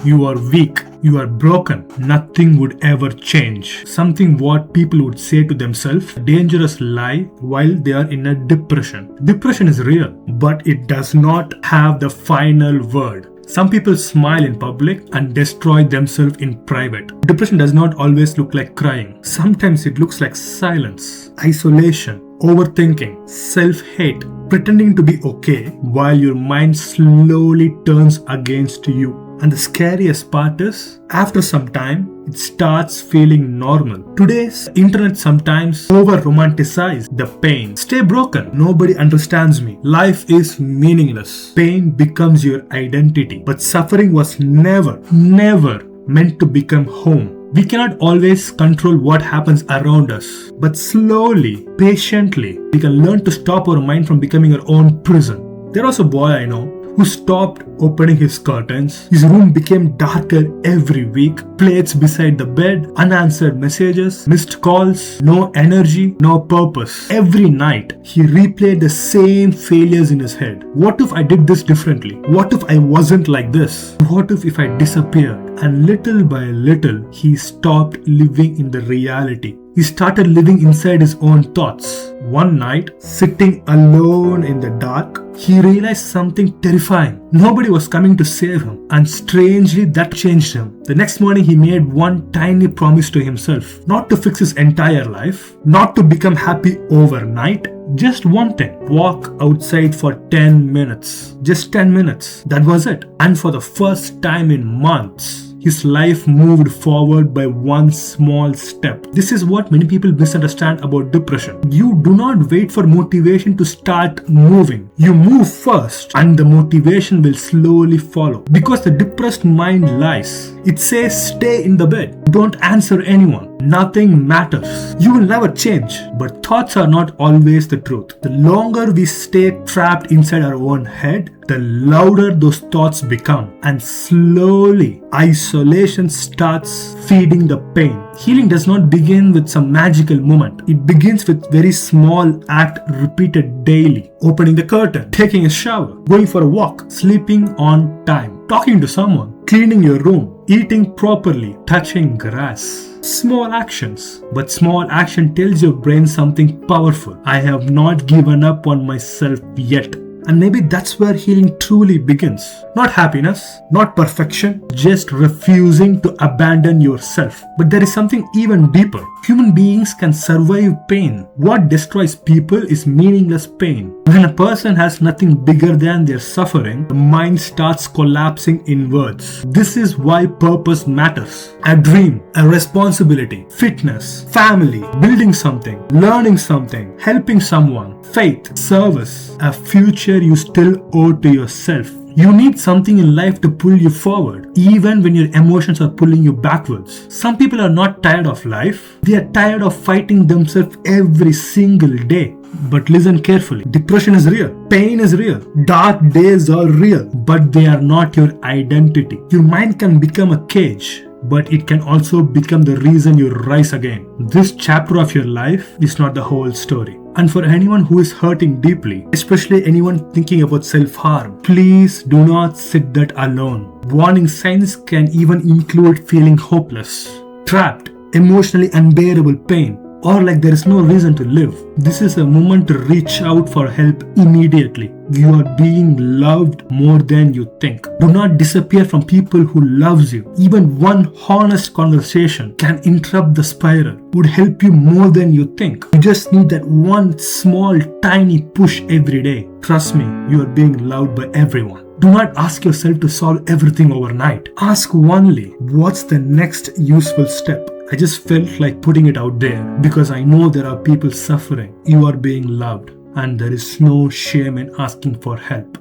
you are weak, you are broken, nothing would ever change. Something what people would say to themselves, a dangerous lie while they are in a depression. Depression is real, but it does not have the final word. Some people smile in public and destroy themselves in private. Depression does not always look like crying. Sometimes it looks like silence, isolation, overthinking, self-hate, pretending to be okay while your mind slowly turns against you. And the scariest part is, after some time, it starts feeling normal. Today's internet sometimes over-romanticize the pain. Stay broken. Nobody understands me. Life is meaningless. Pain becomes your identity. But suffering was never meant to become home. We cannot always control what happens around us. But slowly, patiently, we can learn to stop our mind from becoming our own prison. There was a boy I know who stopped opening his curtains. His room became darker every week. Plates beside the bed, unanswered messages, missed calls, no energy, no purpose. Every night, he replayed the same failures in his head. What if I did this differently? What if I wasn't like this? What if I disappeared? And little by little, he stopped living in the reality. He started living inside his own thoughts. One night, sitting alone in the dark, he realized something terrifying. Nobody was coming to save him, and strangely that changed him. The next morning, he made one tiny promise to himself, not to fix his entire life, not to become happy overnight. Just one thing, walk outside for 10 minutes. Just 10 minutes. That was it. And for the first time in months, his life moved forward by one small step. This is what many people misunderstand about depression. You do not wait for motivation to start moving. You move first and the motivation will slowly follow. Because the depressed mind lies. It says stay in the bed. Don't answer anyone. Nothing matters. You will never change. But thoughts are not always the truth. The longer we stay trapped inside our own head, the louder those thoughts become. And slowly, isolation starts feeding the pain. Healing does not begin with some magical moment. It begins with very small act repeated daily. Opening the curtain, taking a shower, going for a walk, sleeping on time, talking to someone, cleaning your room, eating properly, touching grass. Small actions, but small action tells your brain something powerful. I have not given up on myself yet. And maybe that's where healing truly begins. Not happiness, not perfection, just refusing to abandon yourself. But there is something even deeper. Human beings can survive pain. What destroys people is meaningless pain. When a person has nothing bigger than their suffering, the mind starts collapsing inwards. This is why purpose matters. A dream, a responsibility, fitness, family, building something, learning something, helping someone, faith, service, a future you still owe to yourself. You need something in life to pull you forward, even when your emotions are pulling you backwards. Some people are not tired of life. They are tired of fighting themselves every single day. But listen carefully. Depression is real. Pain is real. Dark days are real. But they are not your identity. Your mind can become a cage, but it can also become the reason you rise again. This chapter of your life is not the whole story. And for anyone who is hurting deeply, especially anyone thinking about self-harm, please do not sit that alone. Warning signs can even include feeling hopeless, trapped, emotionally unbearable pain, or like there is no reason to live. This is a moment to reach out for help immediately. You are being loved more than you think. Do not disappear from people who loves you. Even one honest conversation can interrupt the spiral, would help you more than you think. You just need that one small tiny push every day. Trust me, you are being loved by everyone. Do not ask yourself to solve everything overnight. Ask only, what's the next useful step? I just felt like putting it out there because I know there are people suffering. You are being loved and there is no shame in asking for help.